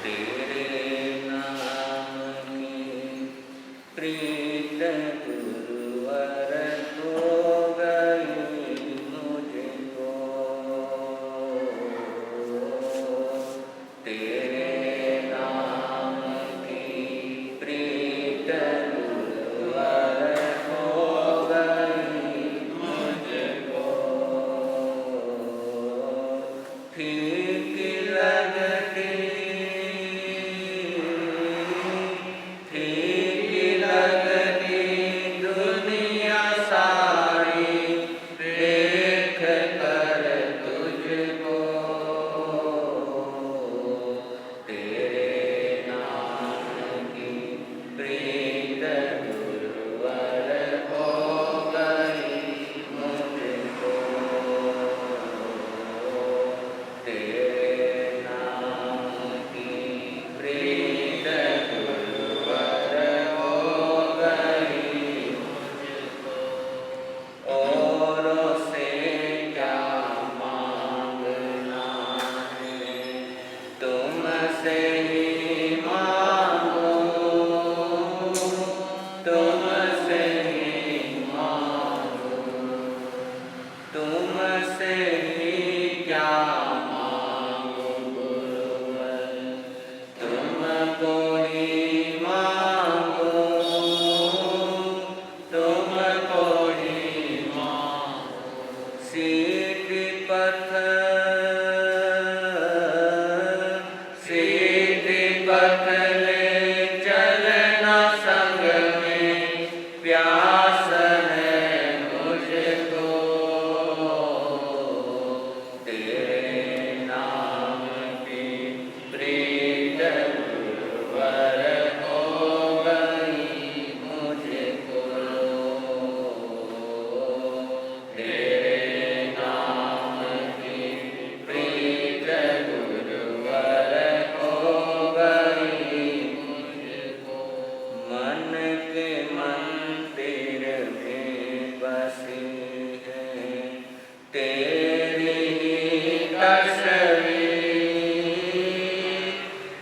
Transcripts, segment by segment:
तेरे नाम की प्रीत गुरुवर हो गई मुझको। तेरे नाम की प्रीत गुरुवर हो गई मुझको। ठीक लगती दुनिया सारी देख कर तुझको। तेरे नाम की प्रीत गुरुवर हो गई मुझको। तेरे नाम की प्रीत गुरुवर हो गई मुझको। औरों से क्या मांगना है, तुमसे ही मांगो। तुमसे ही मांगो। तुमसे ही क्या मांगो गुरुवर, तुमको ही मांगो। तुमको ही मांगो। सीधी पथ ले चलना संग में, प्यास है मुझको। तेरे नाम की प्रीत गुरुवर हो गई मुझको। तेरे नाम की प्रीत गुरुवर हो गई मुझको। मन के मंदिर में बसी है तेरी ही तस्वीर।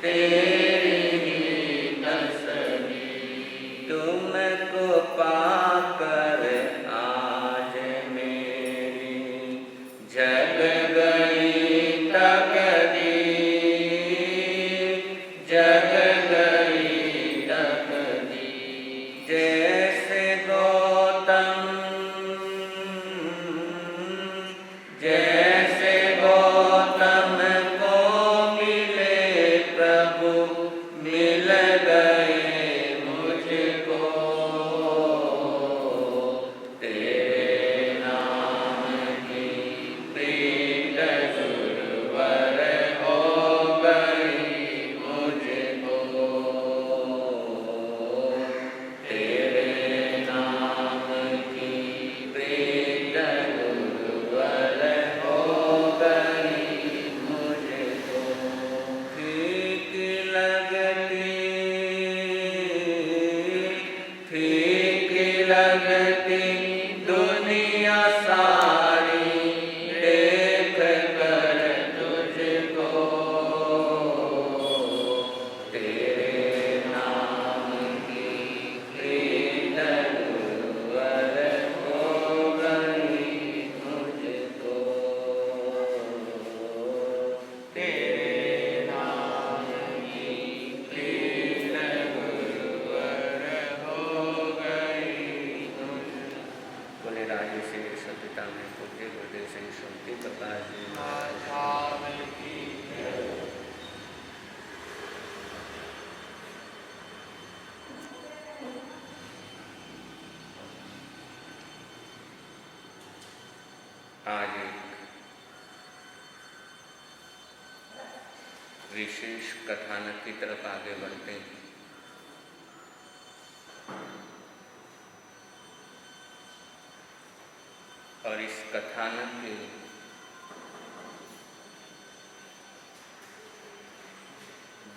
तेरी ही तस्वीर। तुमको पाकर आज मेरी जग गई तकदीर। जग गई तकदीर। जैसे गौतम को मिले प्रभु, मिल गए मुझको। तेरे नाम की प्रीत गुरुवर हो गई मुझको। तेरे नाम की प्रीत गुरुवर हो गई मुझको। ठीक लगती दुनिया सारी देख कर तुझको। तेरे नाम की प्रीत गुरुवर हो गई मुझको। तेरे नाम की प्रीत गुरुवर हो गई मुझको। बोले राजे से सत्यता में पूज्य गुरुदेव सिंह सुनती प्रकाश जी महाराज की जय। आज एक विशेष कथानक की तरफ आगे बढ़ते हैं। और इस कथानक के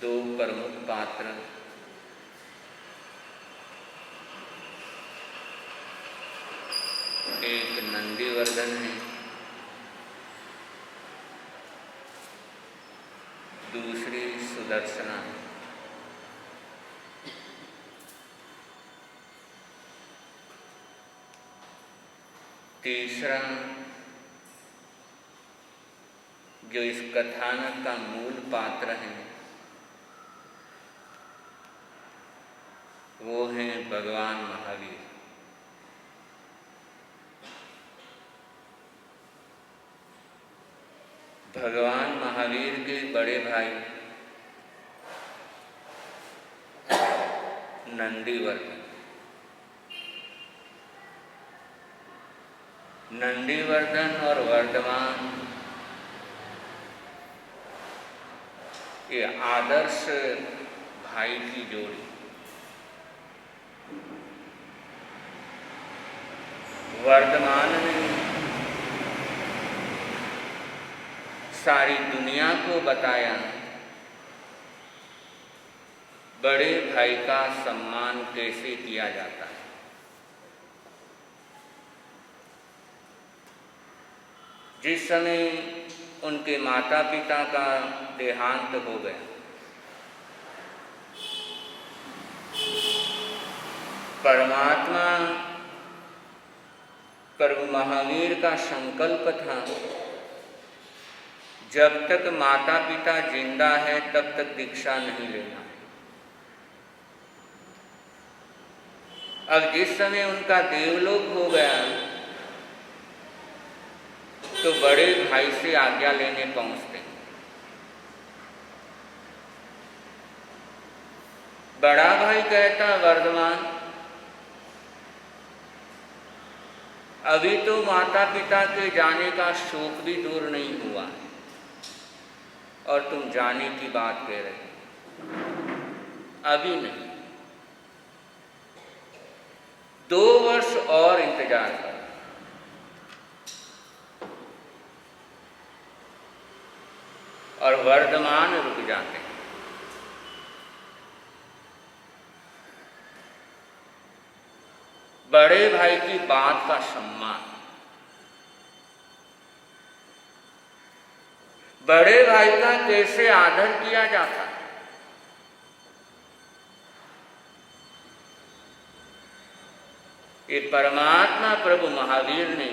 दो प्रमुख पात्र एक नंदीवर्धन है, दूसरी सुदर्शना है। तीसरा जो इस कथानक का मूल पात्र है वो हैं भगवान महावीर। भगवान महावीर के बड़े भाई नंदीवर्धन। नंदीवर्धन और वर्धमान ये आदर्श भाई की जोड़ी। वर्धमान ने सारी दुनिया को बताया बड़े भाई का सम्मान कैसे किया जाता है। जिस समय उनके माता पिता का देहांत हो गया, परमात्मा प्रभु महावीर का संकल्प था जब तक माता पिता जिंदा है तब तक दीक्षा नहीं लेना। अब जिस समय उनका देवलोक हो गया तो बड़े भाई से आज्ञा लेने पहुंचते। बड़ा भाई कहता वर्धमान अभी तो माता पिता के जाने का शोक भी दूर नहीं हुआ और तुम जाने की बात कह रहे। अभी नहीं, 2 वर्ष और इंतजार कर। और वर्धमान रुक जाते हैं। बड़े भाई की बात का सम्मान। बड़े भाई का कैसे आदर किया जाता है। ये परमात्मा प्रभु महावीर ने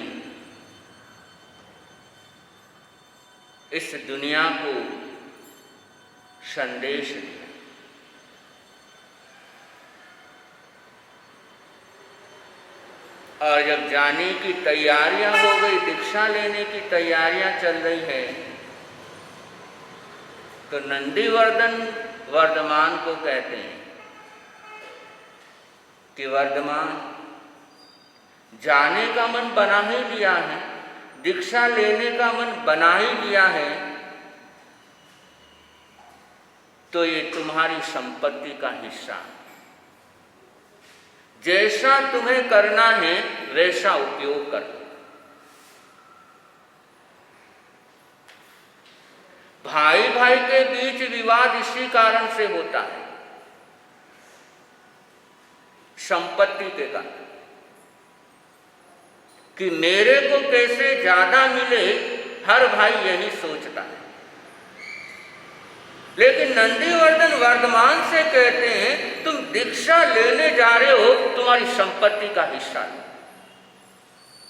इस दुनिया को संदेश दिया। और जब जाने की तैयारियां हो गई, दीक्षा लेने की तैयारियां चल रही है, तो नंदीवर्धन वर्धमान को कहते हैं कि वर्धमान जाने का मन बना ही लिया है, दीक्षा लेने का मन बना ही लिया है, तो ये तुम्हारी संपत्ति का हिस्सा है। जैसा तुम्हें करना है वैसा उपयोग करो। भाई भाई के बीच विवाद इसी कारण से होता है, संपत्ति के कारण, कि मेरे को कैसे ज्यादा मिले, हर भाई यही सोचता है। लेकिन नंदीवर्धन वर्धमान से कहते हैं तुम दीक्षा लेने जा रहे हो, तुम्हारी संपत्ति का हिस्सा है,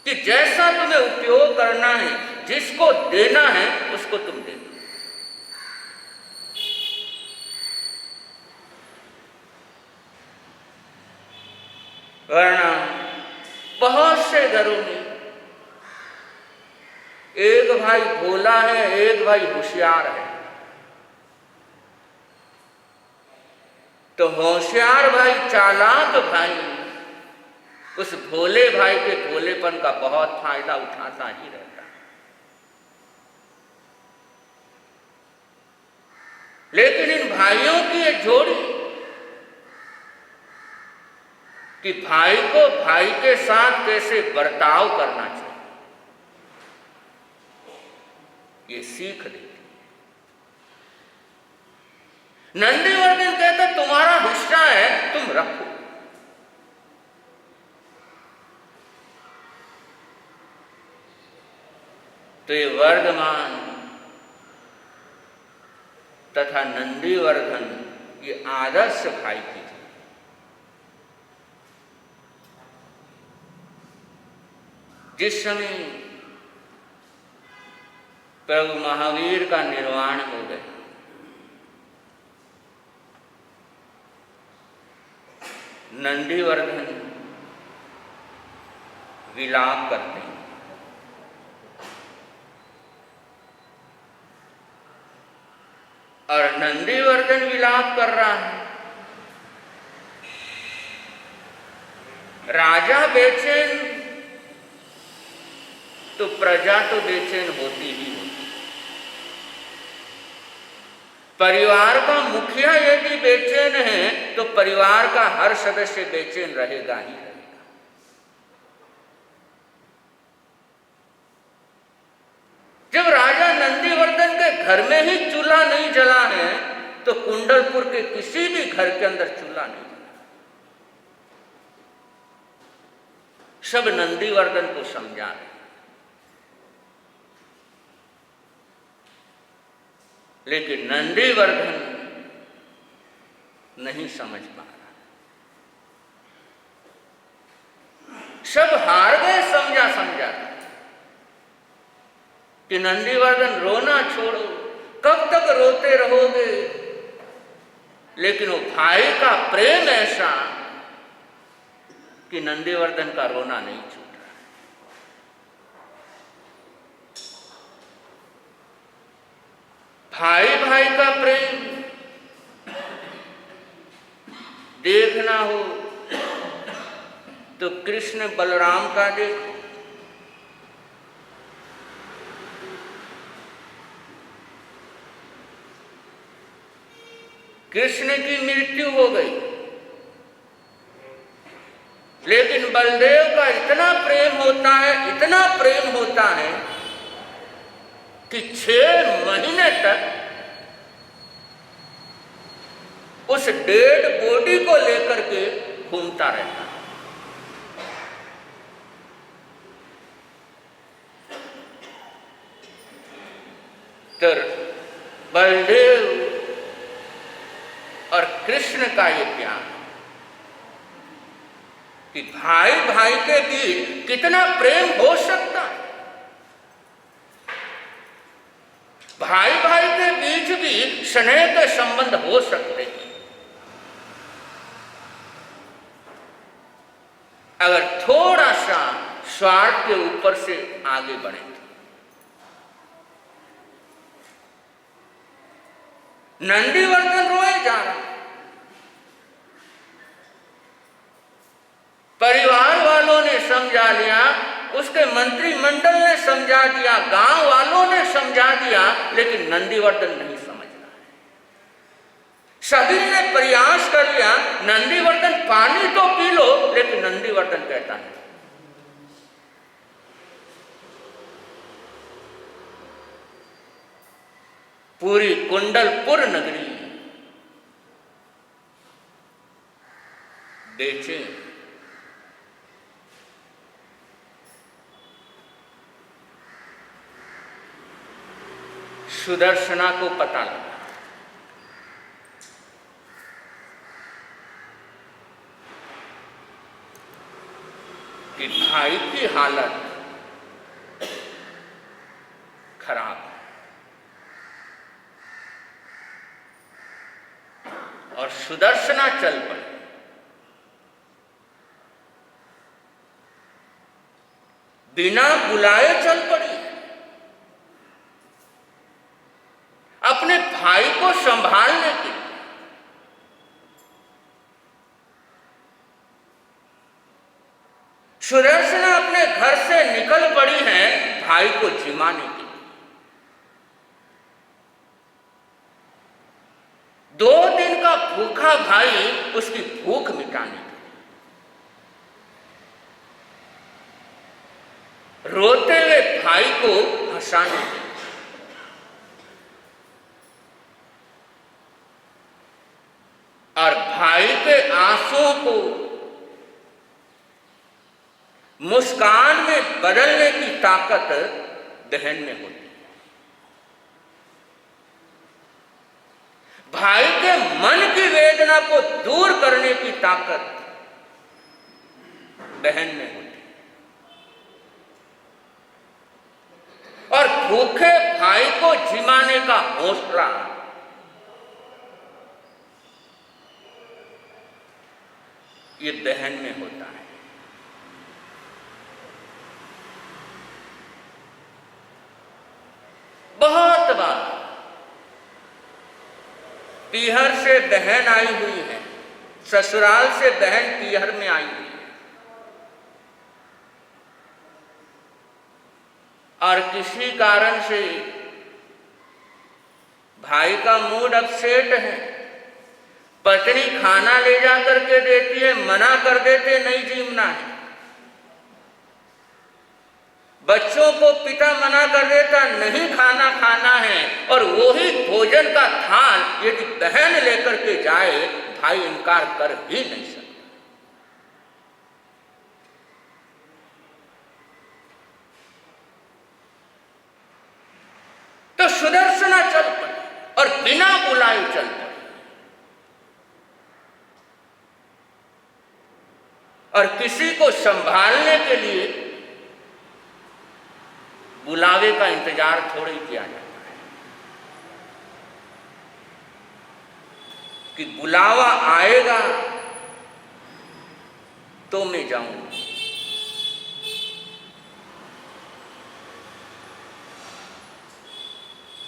कि जैसा तुम्हें उपयोग करना है, जिसको देना है उसको तुम दे दो। वरना बहुत से घरों में एक भाई भोला है, एक भाई होशियार है। तो होशियार भाई, चालाक भाई उस भोले भाई के भोलेपन का बहुत फायदा उठाता ही रहता है। लेकिन इन भाइयों की ये जोड़ी कि भाई को भाई के साथ कैसे बर्ताव करना चाहिए, ये सीख देती। नंदीवर्धन कहता तुम्हारा हिस्सा है, तुम रखो। तो ये वर्धमान तथा नंदीवर्धन ये आदर्श भाई की थे। जिस समय प्रभु महावीर का निर्वाण हो गया, नंदीवर्धन विलाप करते हैं। और नंदीवर्धन विलाप कर रहा है, राजा बेचैन तो प्रजा तो बेचैन होती ही होती। परिवार का मुखिया यदि बेचैन है तो परिवार का हर सदस्य बेचैन रहेगा ही रहेगा। जब राजा नंदीवर्धन के घर में ही चूल्हा नहीं जला है तो कुंडलपुर के किसी भी घर के अंदर चूल्हा नहीं जला। सब नंदीवर्धन को समझा रहे, लेकिन नंदीवर्धन नहीं समझ पा रहा। सब हार गए समझा कि नंदीवर्धन रोना छोड़ो, कब तक रोते रहोगे। लेकिन वो भाई का प्रेम ऐसा कि नंदीवर्धन का रोना नहीं छूट रहा। भाई भाई का प्रेम देखना हो तो कृष्ण बलराम का देखो, कृष्ण की मृत्यु हो गई, लेकिन बलदेव का इतना प्रेम होता है, इतना प्रेम होता है कि 6 महीने तक उस डेड बॉडी को लेकर के घूमता रहता है। तो बलदेव और कृष्ण का ये प्यार कि भाई भाई के बीच कितना प्रेम हो सकता है। भाई भाई के बीच भी स्नेह के संबंध हो सकते हैं अगर थोड़ा सा स्वार्थ के ऊपर से आगे बढ़े। नंदीवर्धन रोए जा रहा, परिवार वालों ने समझा लिया, उसके मंत्रिमंडल ने समझा दिया, गांव वालों ने समझा दिया, लेकिन नंदीवर्धन नहीं समझ रहा है। सभी ने प्रयास कर लिया, नंदीवर्धन पानी तो पी लो, लेकिन नंदीवर्धन कहता है पूरी कुंडलपुर नगरी बेचैन। सुदर्शना को पता लगा कि भाई की हालत खराब है और सुदर्शना चल पड़ी। बिना बुलाए चल पड़ी, अपने भाई को संभालने के लिए। सुदर्शना अपने घर से निकल पड़ी है भाई को जिमाने के लिए। 2 दिन का भूखा भाई उसकी भूख मिटाने के लिए, रोते हुए भाई को हंसाने के लिए। और भाई के आंसुओं को मुस्कान में बदलने की ताकत बहन में होती है। भाई के मन की वेदना को दूर करने की ताकत बहन में होती है। और भूखे भाई को जिमाने का हौसला ये बहन में होता है। बहुत बार पीहर से बहन आई हुई है, ससुराल से बहन पीहर में आई हुई है, और किसी कारण से भाई का मूड अपसेट है, पत्नी खाना ले जा करके देती है, मना कर देते नहीं जीवना है। बच्चों को पिता मना कर देता नहीं खाना खाना है, और वही भोजन का थाल यदि बहन लेकर के जाए, भाई इनकार कर ही नहीं सकता। तो सुदर्शना चल पड़े और बिना बुलाए चल पड़े, और किसी को संभालने के लिए बुलावे का इंतजार थोड़ी किया जाता है कि बुलावा आएगा तो मैं जाऊंगा।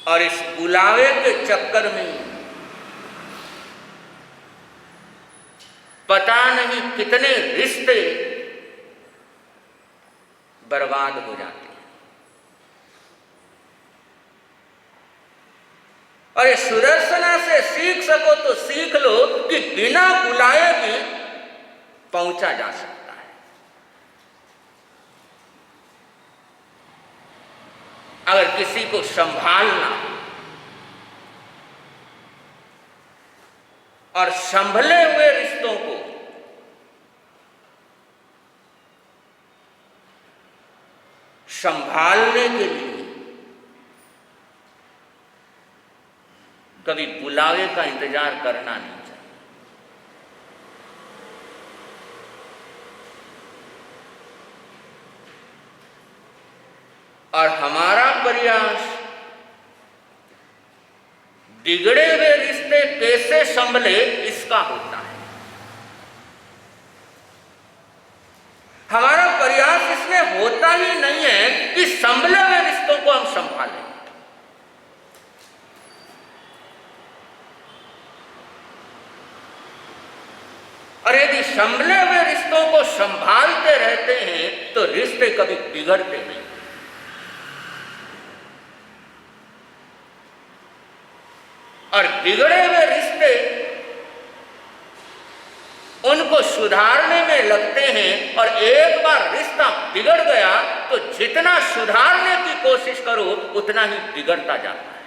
और इस बुलावे के चक्कर में पता नहीं कितने रिश्ते बर्बाद हो जाते हैं। और ये सुदर्शना से सीख सको तो सीख लो कि बिना बुलाए भी पहुंचा जा सकता है। अगर किसी को संभालना और संभले हुए रिश्तों को संभालने के लिए कभी बुलावे का इंतजार करना नहीं चाहिए। और हमारा प्रयास बिगड़े हुए रिश्ते कैसे संभले इसका होता है। हमारा प्रयास इसमें होता ही नहीं है कि संभले हुए रिश्तों को हम संभालें। और यदि संभले हुए रिश्तों को संभालते रहते हैं तो रिश्ते कभी बिगड़ते नहीं। और बिगड़े हुए रिश्ते उनको सुधारने में लगते हैं, और एक बार रिश्ता बिगड़ गया तो जितना सुधारने की कोशिश करो उतना ही बिगड़ता जाता है।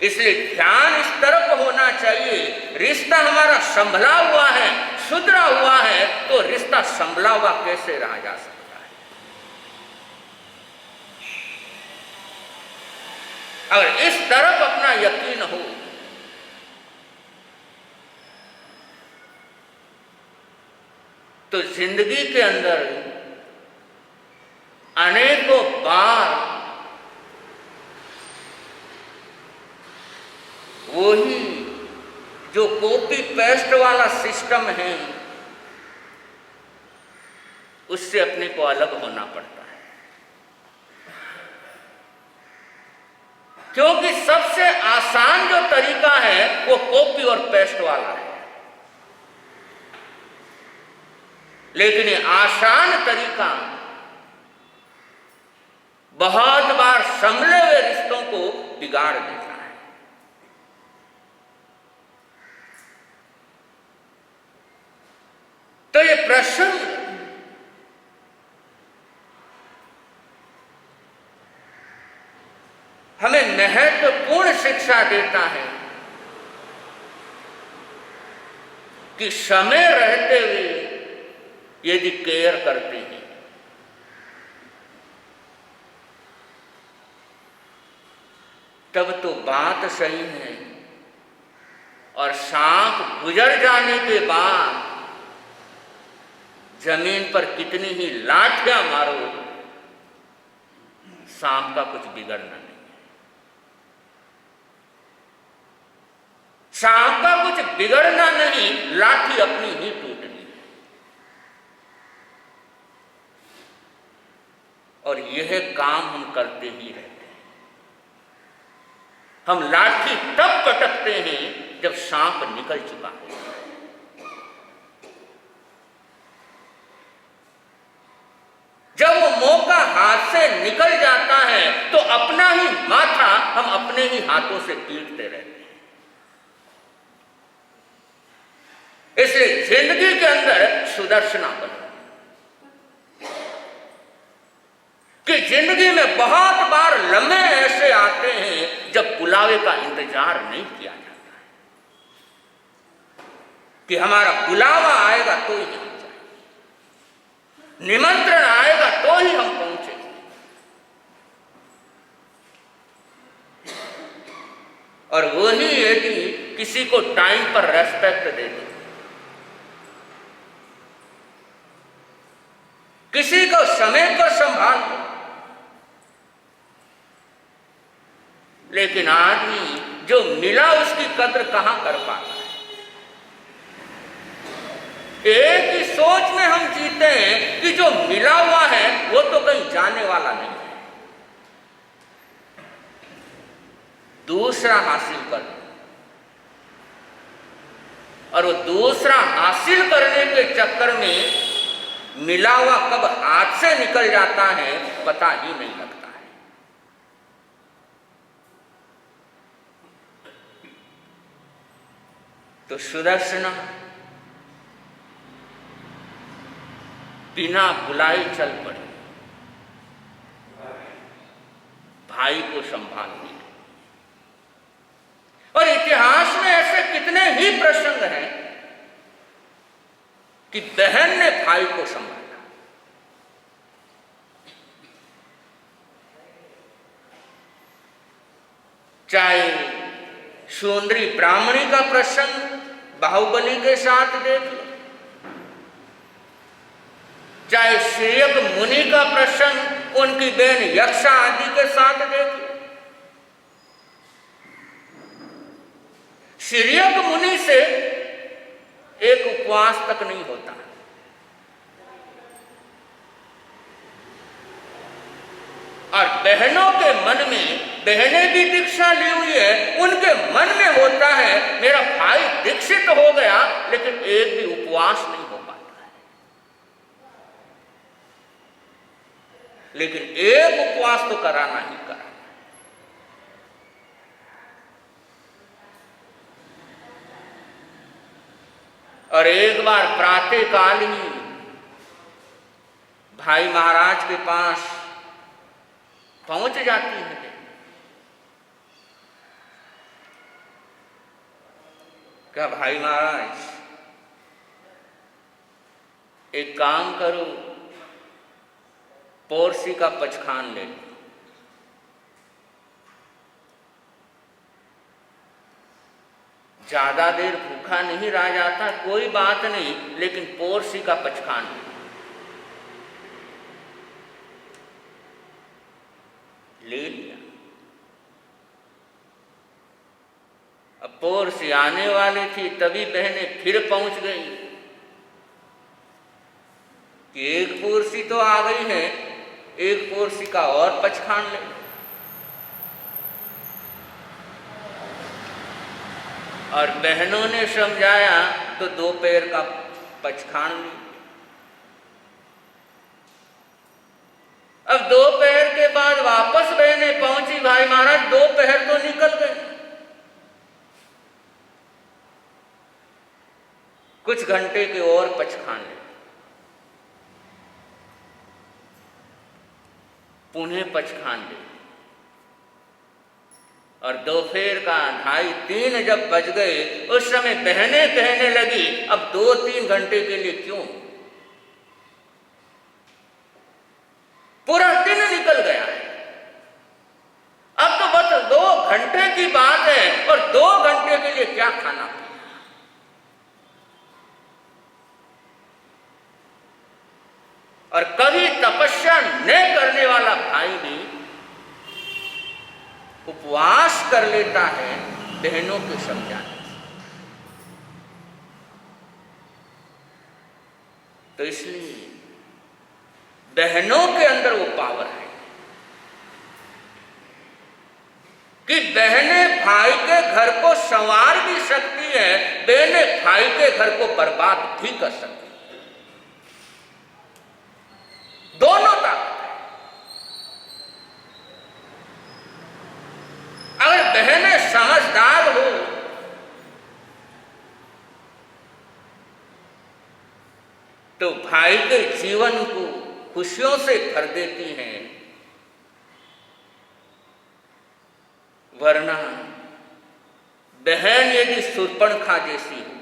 इसलिए ध्यान इस तरफ होना चाहिए, रिश्ता हमारा संभला हुआ है, सुधरा हुआ है, तो रिश्ता संभला हुआ कैसे रहा जा सकता है। अगर इस तरफ अपना यकीन हो तो जिंदगी के अंदर अनेकों बार वही जो कॉपी पेस्ट वाला सिस्टम है उससे अपने को अलग होना पड़ता है, क्योंकि सबसे आसान जो तरीका है वो कॉपी और पेस्ट वाला है। लेकिन ये आसान तरीका बहुत बार संभले हुए रिश्तों को बिगाड़ देता है। तो ये प्रसंग हमें महत्वपूर्ण शिक्षा देता है कि समय रहते हुए यदि केयर करते हैं तब तो बात सही है, और सांप गुजर जाने के बाद जमीन पर कितनी ही लाठियां मारो, सांप का कुछ बिगड़ना नहीं। सांप का कुछ बिगड़ना नहीं, लाठी अपनी ही टूटनी है। और यह काम हम करते ही रहते हैं। हम लाठी तब पटकते हैं जब सांप निकल चुका है। जब वो मौका हाथ से निकल जाता है तो अपना ही माथा हम अपने ही हाथों से पीटते रहते हैं। इसलिए जिंदगी के अंदर सुदर्शना बनो कि जिंदगी में बहुत बार लम्हे ऐसे आते हैं जब बुलावे का इंतजार नहीं किया जाता है, कि हमारा बुलावा आएगा तो ही हम जाएंगे, निमंत्रण आएगा तो ही हम पहुंचेंगे। और वही यदि किसी को टाइम पर रेस्पेक्ट दे दे, किसी को समय पर संभाल दे, लेकिन आदमी जो मिला उसकी कद्र कहां कर पाता है। एक ही सोच में हम जीते हैं कि जो मिला हुआ है वो तो कहीं जाने वाला नहीं है, दूसरा हासिल कर, और वो दूसरा हासिल करने के चक्कर में मिला हुआ कब हाथ से निकल जाता है पता ही नहीं लगता है। तो सुदर्शना बिना बुलाए चल पड़े, भाई को संभालने। और इतिहास में ऐसे कितने ही प्रसंग हैं कि बहन ने भाई को संभाला। चाहे सुंदरी ब्राह्मणी का प्रसंग बाहुबली के साथ देख लो, चाहे श्रीयक मुनि का प्रसंग उनकी बहन यक्षा आदि के साथ देख लो। श्रीयक मुनि से एक उपवास तक नहीं होता, और बहनों के मन में, बहनें भी दीक्षा ली हुई है, उनके मन में होता है मेरा भाई दीक्षित हो गया लेकिन एक भी उपवास नहीं हो पाता है। लेकिन एक उपवास तो कराना ही कराना। और एक बार प्रातः काल ही भाई महाराज के पास पहुंच जाती है। क्या भाई महाराज एक काम करो, पोरसी का पचखान ले लो। ज्यादा देर भूखा नहीं रह जाता, कोई बात नहीं, लेकिन पोरसी का पचखान ले लिया। अब पोरसी आने वाली थी, तभी बहनें फिर पहुंच गई कि एक पोरसी तो आ गई है, एक पोरसी का और पचखान ले। और बहनों ने समझाया तो दोपहर का पचखान ली। अब दोपहर के बाद वापस बहनें पहुंची, भाई महाराज दोपहर तो निकल गई, कुछ घंटे के और पचखान ले। पुनः पचखान ले, और दोपहर का 2:30-3 जब बज गए, उस समय बहनें कहने लगी अब 2-3 घंटे के लिए क्यों, पूरा दिन निकल गया है, अब तो बस 2 घंटे की बात है और 2 घंटे के लिए क्या खाना पीना। और कभी तपस्या न करने वाला भाई भी उपवास कर लेता है बहनों के समझाने से। तो इसलिए बहनों के अंदर वो पावर है कि बहनें भाई के घर को संवार भी सकती है, बहनें भाई के घर को बर्बाद भी कर सकती है। दोनों ताकत है। अगर बहनें समझदार हो तो भाई के जीवन को खुशियों से भर देती हैं, वरना बहन यदि शूर्पणखा जैसी हो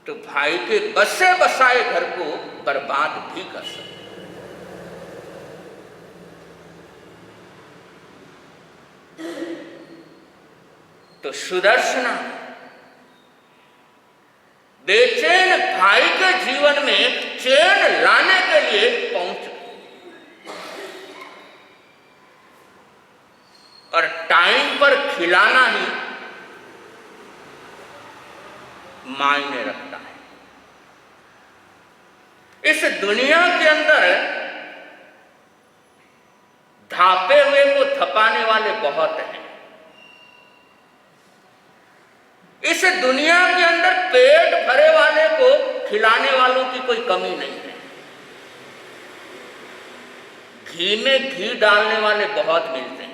तो भाई के बसे बसाए घर को बर्बाद भी कर सकती। तो सुदर्शना बेचैन भाई के जीवन में चैन लाने के लिए पहुंच गई और टाइम पर खिलाना ही मायने रखता है। इस दुनिया के अंदर धापे हुए को थपाने वाले बहुत हैं। इस दुनिया के अंदर पेट भरे वाले को खिलाने वालों की कोई कमी नहीं है। घी में घी डालने वाले बहुत मिलते हैं,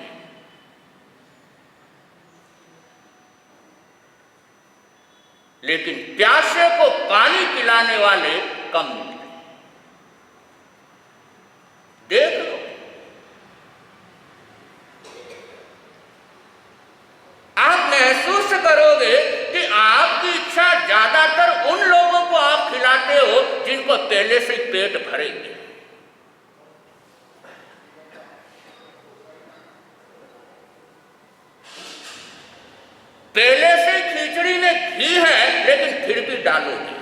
लेकिन प्यासे को पानी पिलाने वाले कम मिलते हैं। देख लो, आप महसूस करोगे कि आपकी इच्छा ज्यादातर उन लोगों को आप खिलाते हो जिनको पहले से ही पेट भरे हुए। पहले से खिचड़ी में घी है लेकिन फिर भी डालोगे।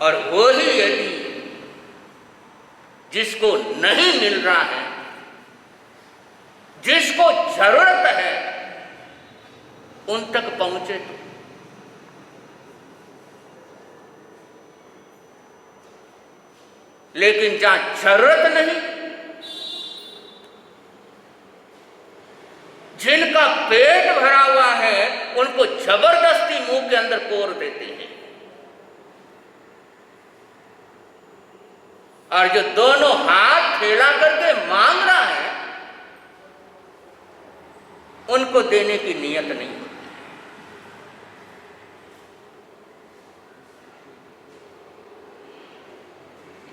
और वो ही यदि जिसको नहीं मिल रहा है, जिसको जरूरत है, उन तक पहुंचे तो लेकिन जहां जरूरत नहीं, जिनका पेट भरा हुआ है, उनको जबरदस्ती मुंह के अंदर पोर देते हैं। और जो दोनों हाथ फैला करके मांग रहा है, उनको देने की नीयत नहीं होती।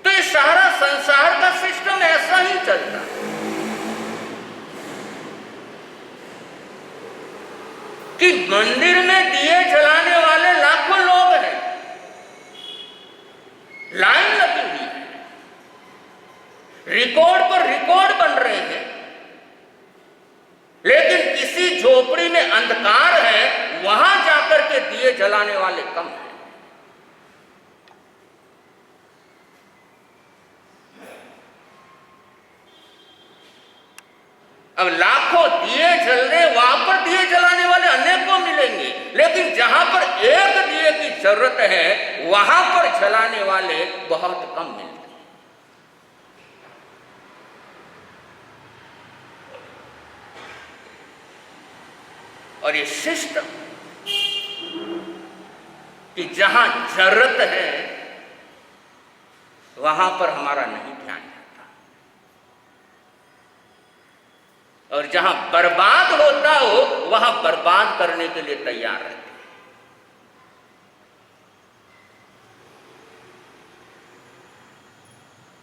तो ये सारा संसार का सिस्टम ऐसा ही चलता है कि मंदिर में दिए जलाने वाले लाखों लोग हैं, लाइन लगी हुई है, रिकॉर्ड पर रिकॉर्ड बन रहे हैं, लेकिन किसी झोपड़ी में अंधकार है, वहां जाकर के दिए जलाने वाले कम हैं। अब लाखों दिए जल रहे, वहां पर दिए जलाने वाले अनेकों मिलेंगे, लेकिन जहां पर एक दिए की जरूरत है, वहां पर जलाने वाले बहुत कम मिलते हैं। और ये सिस्टम कि जहां जरूरत है वहां पर हमारा नहीं ध्यान जाता, और जहां बर्बाद होता हो वहां बर्बाद करने के लिए तैयार रहते हैं।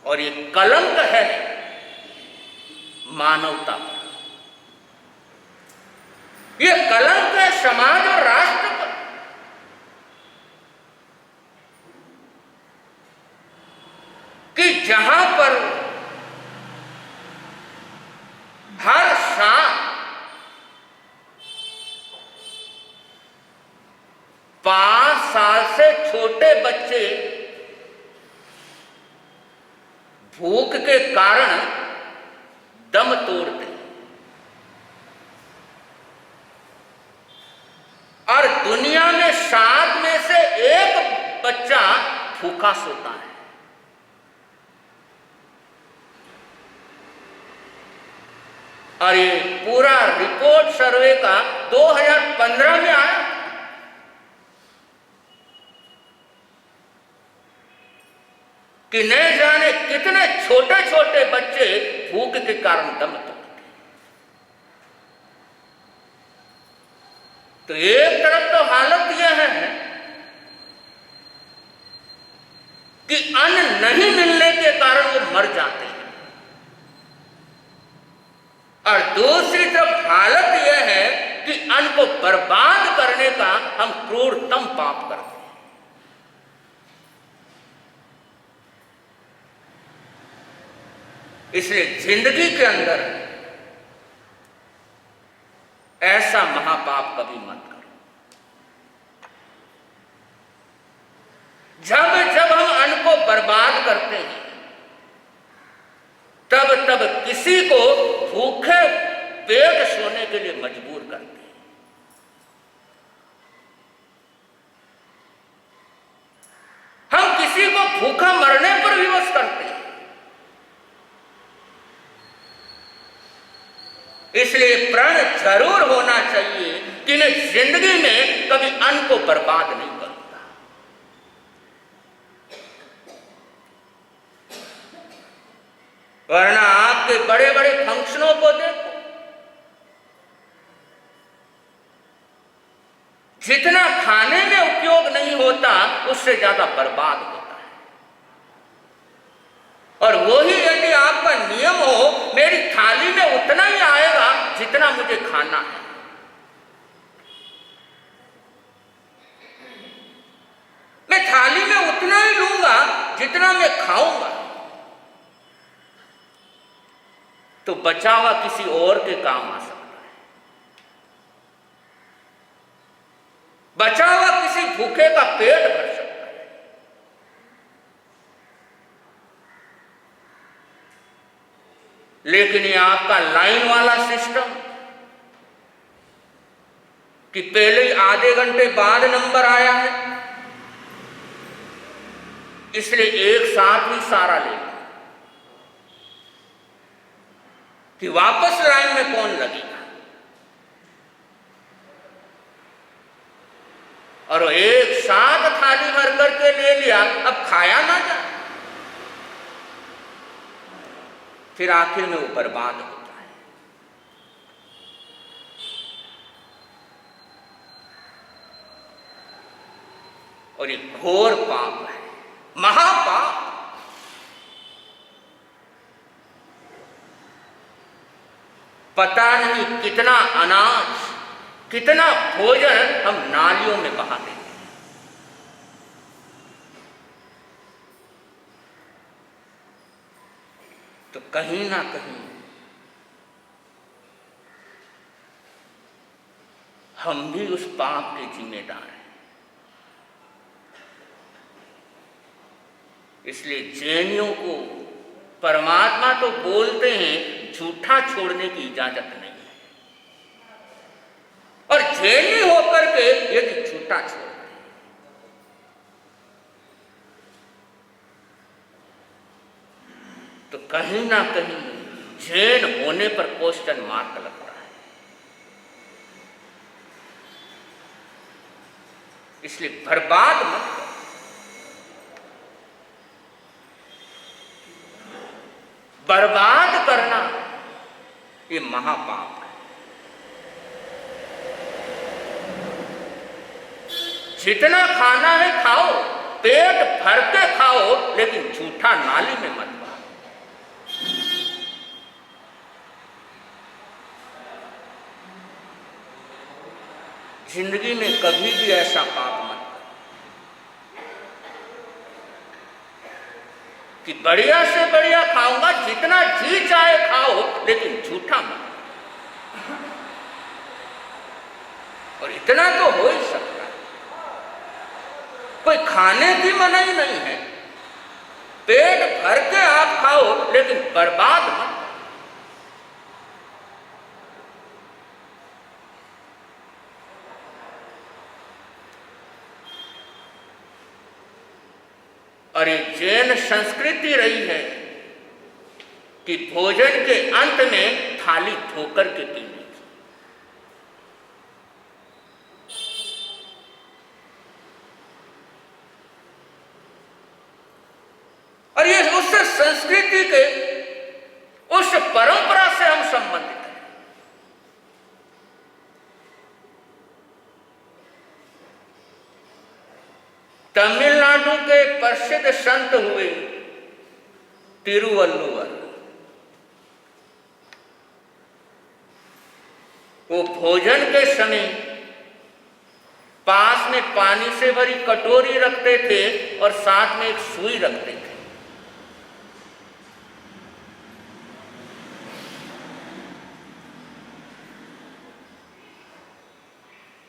और ये कलंक है मानवता पर, ये कलंक है समाज और राष्ट्र पर। जहां पर हर शाम 5 साल से छोटे बच्चे भूख के कारण दम तोड़ते और दुनिया में 7 में से 1 बच्चा भूखा सोता है। और ये पूरा रिपोर्ट सर्वे का 2015 में आया। कि न जाने कितने छोटे छोटे बच्चे भूख के कारण दम तोड़ते। तो एक तरफ तो हालत यह है कि अन्न नहीं मिलने के कारण वो मर जाते हैं, और दूसरी तरफ हालत यह है कि अन्न को बर्बाद करने का हम क्रूरतम पाप करते हैं। इसलिए जिंदगी के अंदर ऐसा महापाप कभी मत करो। जब जब हम अन्न को बर्बाद करते हैं तब तब किसी को भूखे पेट सोने के लिए मजबूर करते हैं। हम किसी को भूखा मरने पर विवश करते हैं। इसलिए प्रण जरूर होना चाहिए कि मैं जिंदगी में कभी अन्न को बर्बाद नहीं करूंगा। वरना आपके बड़े बड़े फंक्शनों को देखो, जितना खाने में उपयोग नहीं होता उससे ज्यादा बर्बाद होता है। और वही यदि आपका नियम हो, मेरी थाली में उतना ही आएगा जितना मुझे खाना है, मैं थाली में उतना ही लूंगा जितना मैं खाऊंगा, तो बचा हुआ किसी और के काम आ सकता है। बचा हुआ किसी भूखे का पेट भर सकता है। लेकिन ये आपका लाइन वाला सिस्टम कि पहले ही आधे घंटे बाद नंबर आया है, इसलिए एक साथ ही सारा ले कि वापस लाइन में कौन लगेगा। और एक साथ थाली भर करके ले लिया, अब खाया ना जाए, फिर आखिर में वो बर्बाद होता है। और ये घोर पाप है, महापाप। पता नहीं कितना अनाज, कितना भोजन हम नालियों में बहा देते हैं। तो कहीं ना कहीं हम भी उस पाप के जिम्मेदार हैं। इसलिए जैनियों को परमात्मा तो बोलते हैं झूठा छोड़ने की इजाजत नहीं है, और जैनी होकर के यदि झूठा छोड़ तो कहीं ना कहीं जैन होने पर क्वेश्चन मार्क लगता है। इसलिए बर्बाद मत करो। बर्बाद करना ये महापाप है। जितना खाना है खाओ, पेट भर के खाओ, लेकिन झूठा नाली में मत बहाओ। जिंदगी में कभी भी ऐसा पाप मत करो। कि बढ़िया से बढ़िया खाऊंगा, जितना जी चाहे खाओ, लेकिन झूठा मत। और इतना तो हो ही सकता है, कोई खाने की मनाही नहीं है, पेट भर के आप खाओ लेकिन बर्बाद मत। और ये जैन संस्कृति रही है कि भोजन के अंत में थाली धोकर के पीने की। और ये उस संस्कृति के, उस परंपरा से हम संबंधित हैं। तमिलनाडु के प्रसिद्ध संत हुए तिरुवल्लुवर। वो भोजन के समय पास में पानी से भरी कटोरी रखते थे और साथ में एक सुई रखते थे।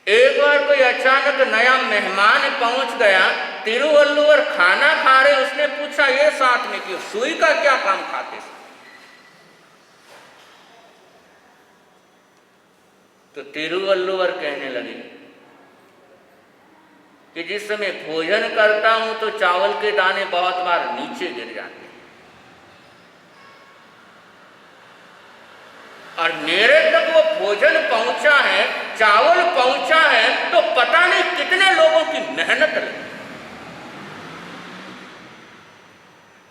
एक बार कोई अचानक नया मेहमान पहुंच गया, तिरुवल्लुवर खाना खा रहे, उसने पूछा ये साथ में क्यों, सुई का क्या काम खाते थे? तो तिरुवल्लुवर कहने लगे कि जिस समय भोजन करता हूं तो चावल के दाने बहुत बार नीचे गिर जाते हैं, और मेरे तक वो भोजन पहुंचा है, चावल पहुंचा है, तो पता नहीं कितने लोगों की मेहनत लगी,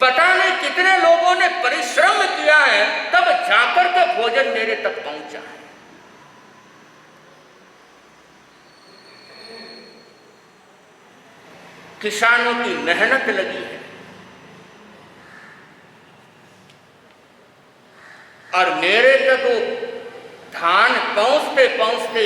पता नहीं कितने लोगों ने परिश्रम किया है, तब जाकर के भोजन मेरे तक पहुंचा है। किसानों की मेहनत लगी है, और मेरे तक वो धान पहुंचते पहुंचते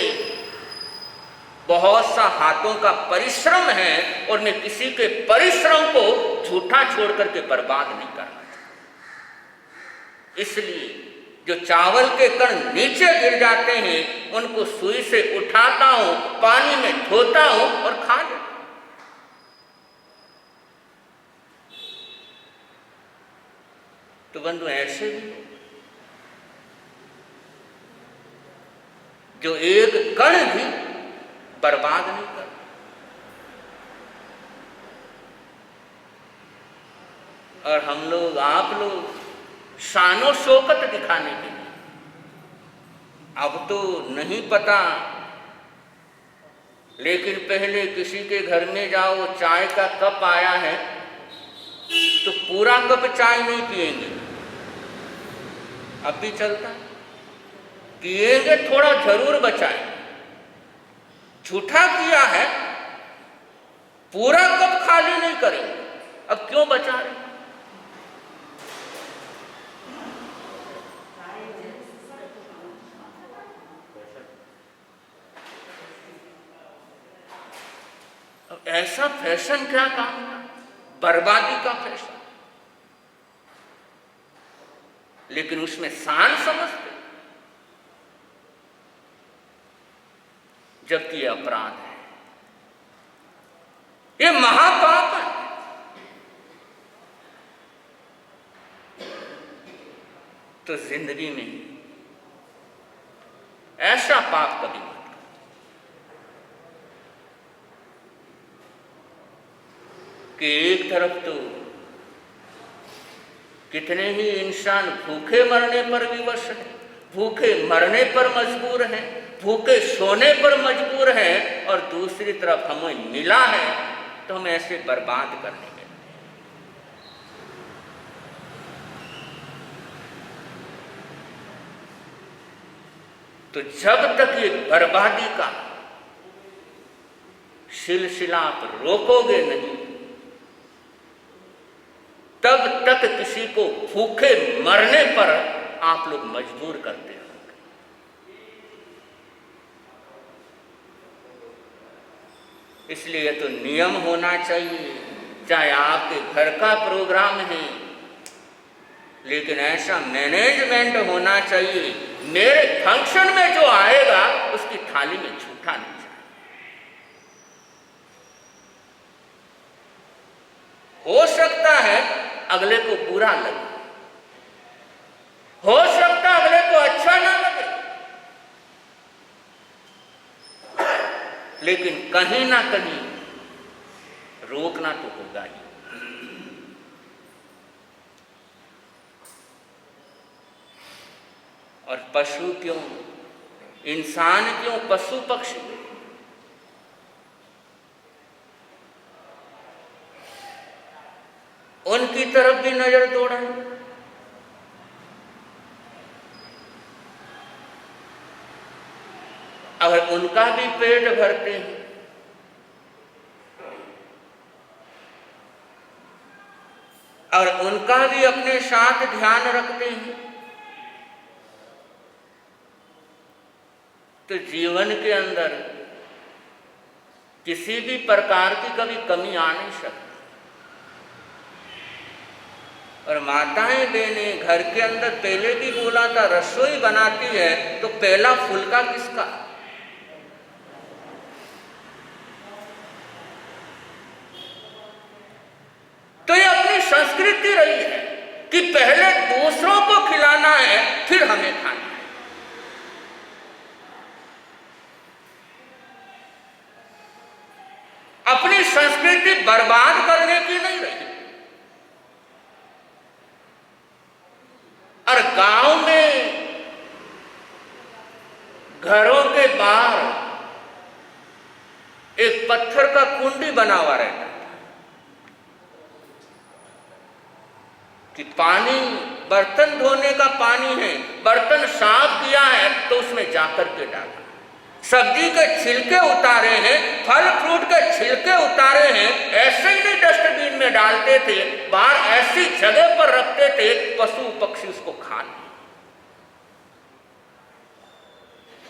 बहुत सा हाथों का परिश्रम है, और मैं किसी के परिश्रम को झूठा छोड़ करके बर्बाद नहीं करना चाहता। इसलिए जो चावल के कण नीचे गिर जाते हैं, उनको सुई से उठाता हूं, पानी में धोता हूं और खा लेता हूं। तो बंधु, ऐसे भी जो एक कण भी बर्बाद नहीं कर, और हम लोग, आप लोग शानो शौकत दिखाने के लिए, अब तो नहीं पता, लेकिन पहले किसी के घर में जाओ, चाय का कप आया है तो पूरा कप चाय नहीं पिएंगे, अब भी चलता है, पिएंगे थोड़ा जरूर बचाएं। झूठा किया है, पूरा कप खाली नहीं करेंगे, अब क्यों बचा रहे? अब ऐसा फैशन क्या काम है? बर्बादी का फैशन। लेकिन उसमें शान समझते, जबकि यह अपराध है, यह महापाप है। तो जिंदगी में ऐसा पाप कभी मत करो कि एक तरफ तो कितने ही इंसान भूखे मरने पर विवश हैं, भूखे मरने पर मजबूर हैं, भूखे सोने पर मजबूर हैं, और दूसरी तरफ हमें मिला है तो हम ऐसे बर्बाद करने के। तो जब तक ये बर्बादी का सिलसिला आप रोकोगे नहीं, तब तक किसी को भूखे मरने पर आप लोग मजबूर करते होंगे। इसलिए तो नियम होना चाहिए, चाहे आपके घर का प्रोग्राम है, लेकिन ऐसा मैनेजमेंट होना चाहिए, मेरे फंक्शन में जो आएगा उसकी थाली में झूठा नहीं जाए। हो सकता है अगले को बुरा लगे, हो सकता है अगले को अच्छा ना लगे, लेकिन कहीं ना कहीं रोकना तो होगा ही। और पशु क्यों, इंसान क्यों, पशु पक्षी, उनकी तरफ भी नजर दौड़ाएं। अगर उनका भी पेट भरते हैं, और उनका भी अपने साथ ध्यान रखते हैं, तो जीवन के अंदर किसी भी प्रकार की कभी कमी आ नहीं सकती। और माताएं बहनें घर के अंदर, पहले भी बोला था, रसोई बनाती है तो पहला फुलका किसका? तो ये अपनी संस्कृति रही है कि पहले दूसरों को खिलाना है फिर हमें खाना है। अपनी संस्कृति बर्बाद करने की नहीं रही। और गांव में घरों के बाहर एक पत्थर का कुंडी बना हुआ रहता था कि पानी, बर्तन धोने का पानी है, बर्तन साफ किया है तो उसमें जाकर के डाला। सब्जी के छिलके उतारे हैं, फल फ्रूट के छिलके उतारे हैं, ऐसे ही नहीं डस्टबिन में डालते थे, बाहर ऐसी जगह पर रखते थे पशु पक्षी उसको खा लें।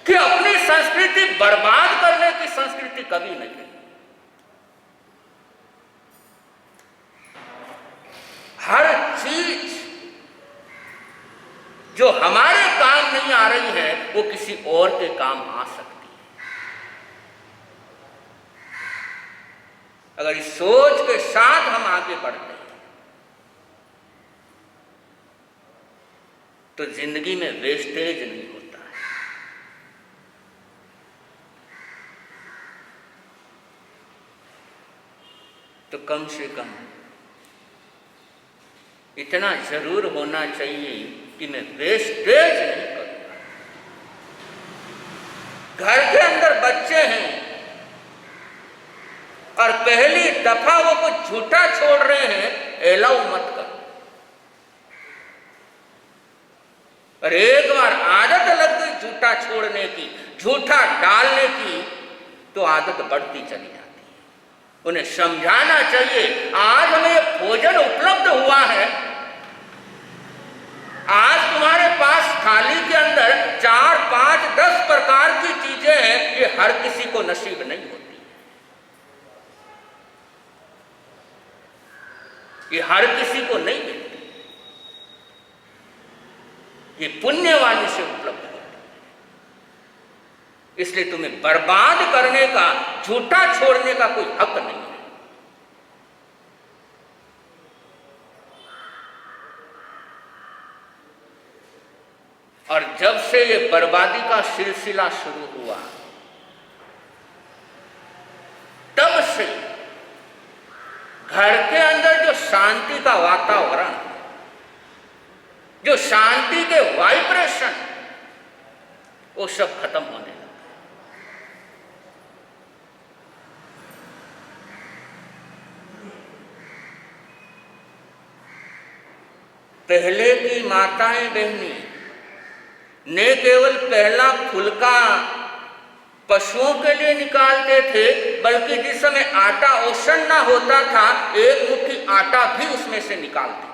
कि अपनी संस्कृति बर्बाद करने की संस्कृति कभी नहीं है। हर चीज जो हमारे काम नहीं आ रही है वो किसी और के काम आ सकती है। अगर इस सोच के साथ हम आगे बढ़ते हैं तो जिंदगी में वेस्टेज नहीं होता है। तो कम से कम इतना जरूर होना चाहिए कि मैं वेस्टेज नहीं करूंगा। घर के अंदर बच्चे हैं और पहली दफा वो कुछ झूठा छोड़ रहे हैं, एलाउ मत कर। और एक बार आदत लग गई झूठा छोड़ने की, झूठा डालने की, तो आदत बढ़ती चली जाती है। उन्हें समझाना चाहिए, आज हमें भोजन उपलब्ध हुआ है, आज तुम्हारे पास थाली के अंदर 4, 5, 10 प्रकार की चीजें हैं, ये हर किसी को नसीब नहीं होती, ये हर किसी को नहीं मिलती, ये पुण्यवानी से उपलब्ध होती है। इसलिए तुम्हें बर्बाद करने का, झूठा छोड़ने का कोई हक नहीं है। और जब से ये बर्बादी का सिलसिला शुरू हुआ, तब से घर के अंदर जो शांति का वातावरण, जो शांति के वाइब्रेशन, वो सब खत्म होने लगा। पहले की माताएं बहनी ने केवल पहला फुलका पशुओं के लिए निकालते थे, बल्कि जिस समय आटा ओसन ना होता था, एक मुट्ठी आटा भी उसमें से निकालते थे।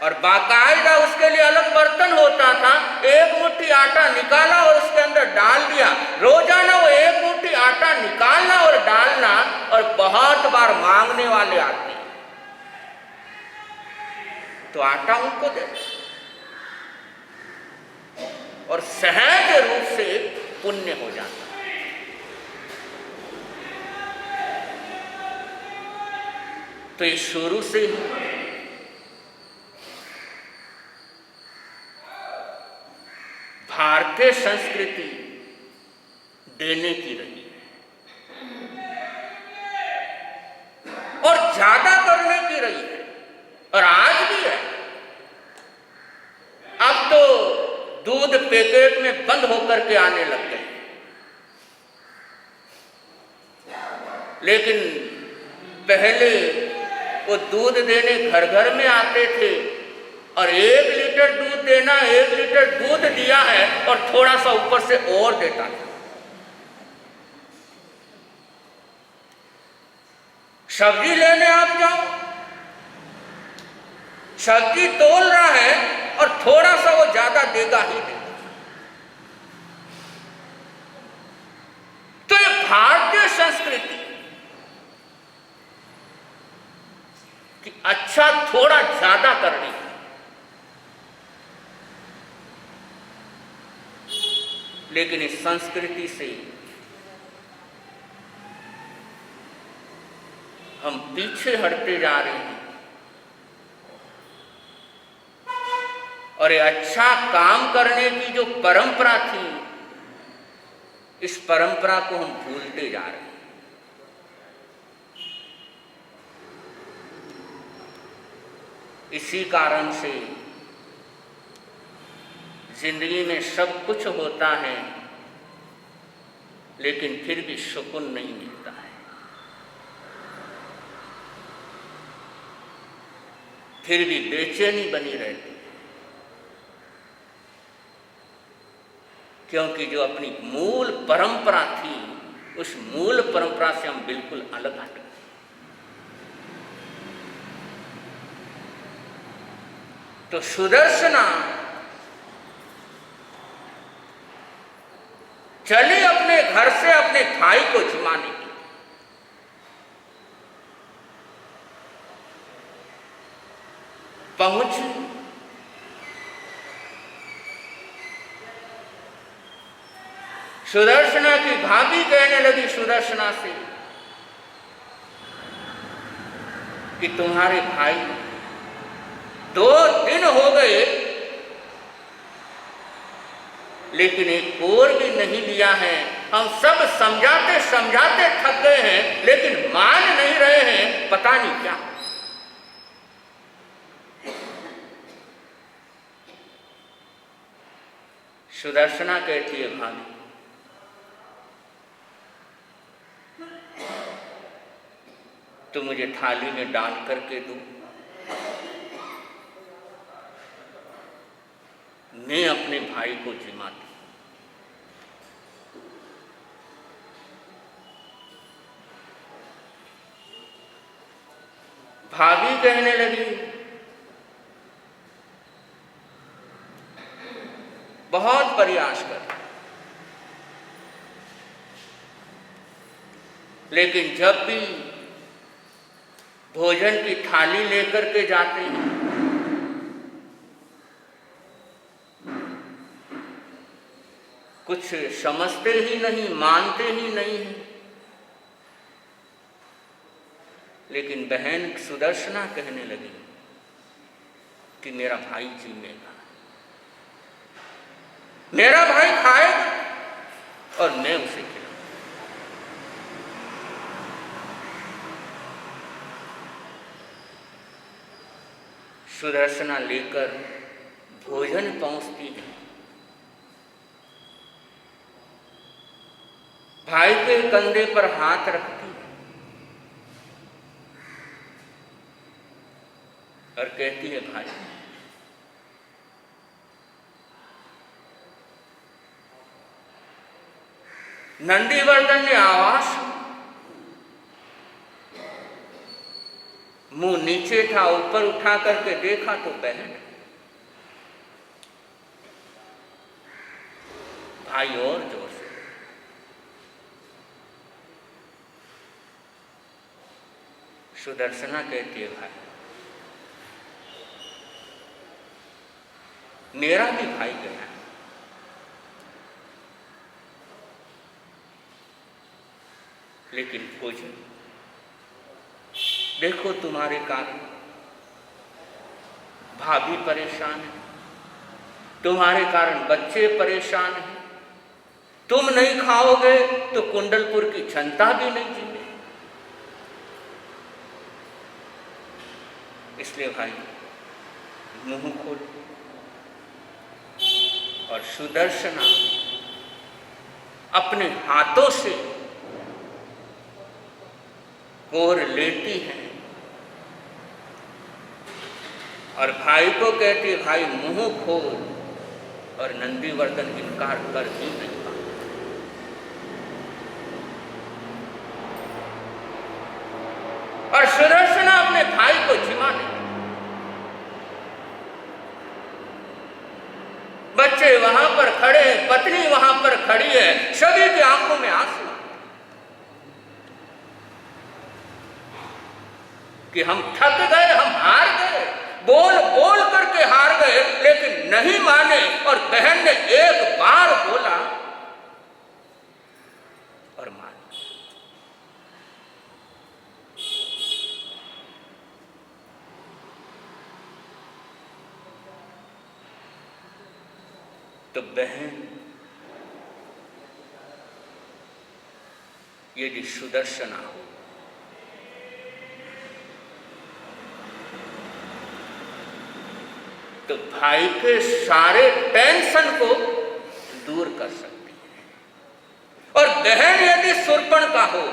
और बाकायदा उसके लिए अलग बर्तन होता था, एक मुट्ठी आटा निकाला और उसके अंदर डाल दिया। रोजाना वो एक मुट्ठी आटा निकालना और डालना, और बहुत बार मांगने वाले आते हैं तो आटा उनको दे और सहज रूप से पुण्य हो जाता। तो ये शुरू से ही भारतीय संस्कृति देने की रही है और ज्यादा करने की रही है, और आज भी है। अब तो दूध पैकेट में बंद होकर के आने लग गए, लेकिन पहले वो दूध देने घर घर में आते थे, और 1 लीटर दूध देना, 1 लीटर दूध दिया है और थोड़ा सा ऊपर से और देता था। सब्जी लेने आप जाओ, सब्जी तोल रहा है और थोड़ा सा वो ज्यादा देगा ही देगा। तो ये भारतीय संस्कृति कि अच्छा थोड़ा ज्यादा करनी है, लेकिन इस संस्कृति से हम पीछे हटते जा रहे हैं, और ये अच्छा काम करने की जो परंपरा थी, इस परंपरा को हम भूलते जा रहे हैं। इसी कारण से जिंदगी में सब कुछ होता है, लेकिन फिर भी सुकून नहीं मिलता है। फिर भी बेचैनी बनी रहती है, क्योंकि जो अपनी मूल परंपरा थी, उस मूल परंपरा से हम बिल्कुल अलग हट गए। तो सुदर्शना चली अपने घर से अपने भाई को जिमाने की। पहुंची, सुदर्शना की भाभी कहने लगी सुदर्शना से कि तुम्हारे भाई 2 दिन हो गए, लेकिन एक और भी नहीं लिया है। हम सब समझाते समझाते थक गए हैं, लेकिन मान नहीं रहे हैं, पता नहीं क्या। सुदर्शना कहती है, भाभी तो मुझे थाली में डाल करके दो, मैं अपने भाई को जिमाती। भाभी कहने लगी, बहुत प्रयास कर, लेकिन जब भी भोजन की थाली लेकर के जाते हैं, कुछ समझते ही नहीं, मानते ही नहीं हैं। लेकिन बहन सुदर्शना कहने लगी कि मेरा भाई जीमेगा, मेरा भाई खाएगा और मैं उसे खिलाऊंगा। सुदर्शना लेकर भोजन पहुंचती है, भाई के कंधे पर हाथ रखती है और कहती है, भाई नंदीवर्धन ने आवाज, मुंह नीचे था, ऊपर उठा करके देखा तो बहन। भाई और जोर से, सुदर्शना कहती है, भाई मेरा भी भाई गया है, लेकिन भोजन देखो तुम्हारे कारण भाभी परेशान है, तुम्हारे कारण बच्चे परेशान हैं, तुम नहीं खाओगे तो कुंडलपुर की जनता भी नहीं जीवे। इसलिए भाई मुंह खोल। और सुदर्शना अपने हाथों से कोर लेती है और भाई को कहती है, भाई मुंह खोल। और नंदीवर्धन इनकार कर ही नहीं पाता। और सुदर्शना अपने भाई को जिमा नहीं। बच्चे वहां पर खड़े हैं, पत्नी वहां पर खड़ी है, सभी की आंखों में आंसू कि हम थक गए, हम हार गए, बोल बोल करके हार गए, लेकिन नहीं माने। और बहन ने एक बार बोला और मान। तो बहन यदि सुदर्शना हो तो भाई के सारे टेंशन को दूर कर सकती है। और बहन यदि शूर्पणखा हो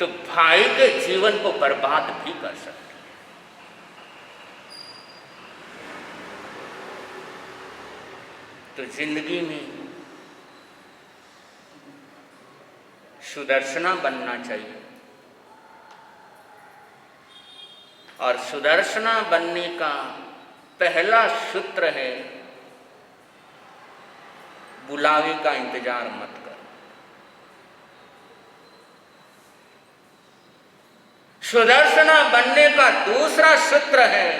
तो भाई के जीवन को बर्बाद भी कर सकती है। तो जिंदगी में सुदर्शना बनना चाहिए। और सुदर्शना बनने का पहला सूत्र है, बुलावे का इंतजार मत कर। सुदर्शना बनने का दूसरा सूत्र है,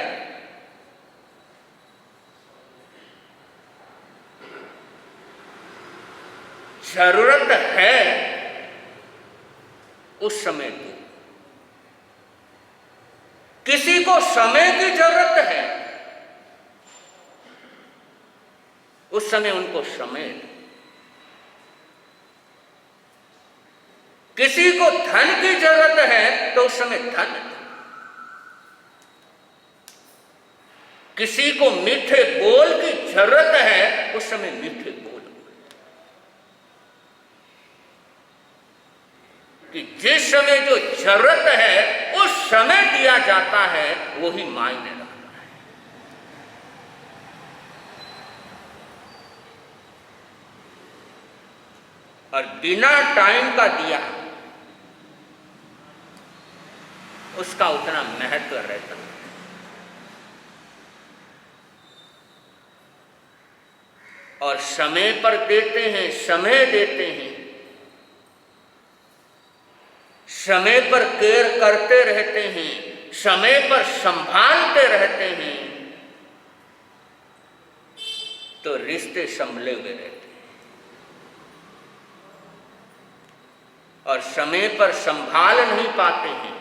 जरूरत है उस समय दो। किसी को समय की जरूरत है, उस समय उनको समय दो। किसी को धन की जरूरत है तो उस समय धन दो। किसी को मीठे बोल की जरूरत है, उस समय मीठे बोल। कि जिस समय जो जरूरत है उस समय दिया जाता है, वही मायने रखता है। और बिना टाइम का दिया उसका उतना महत्व रहता है। और समय पर देते हैं, समय देते हैं, समय पर केयर करते रहते हैं, समय पर संभालते रहते हैं, तो रिश्ते संभले हुए रहते हैं। और समय पर संभाल नहीं पाते हैं,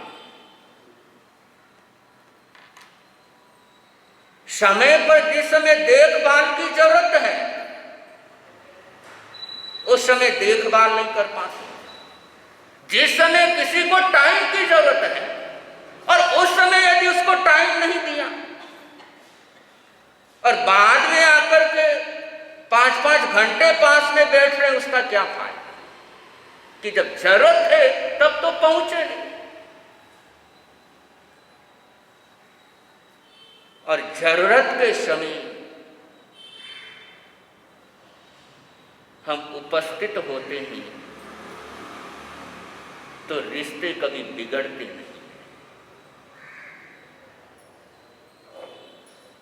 समय पर जिस समय देखभाल की जरूरत है उस समय देखभाल नहीं कर पाते। जिस समय किसी को टाइम की जरूरत है और उस समय यदि उसको टाइम नहीं दिया और बाद में आकर के 5-5 घंटे पास में बैठ रहे, उसका क्या फायदा? कि जब जरूरत है तब तो पहुंचे नहीं। और जरूरत के समय हम उपस्थित होते हैं तो रिश्ते कभी बिगड़ते नहीं।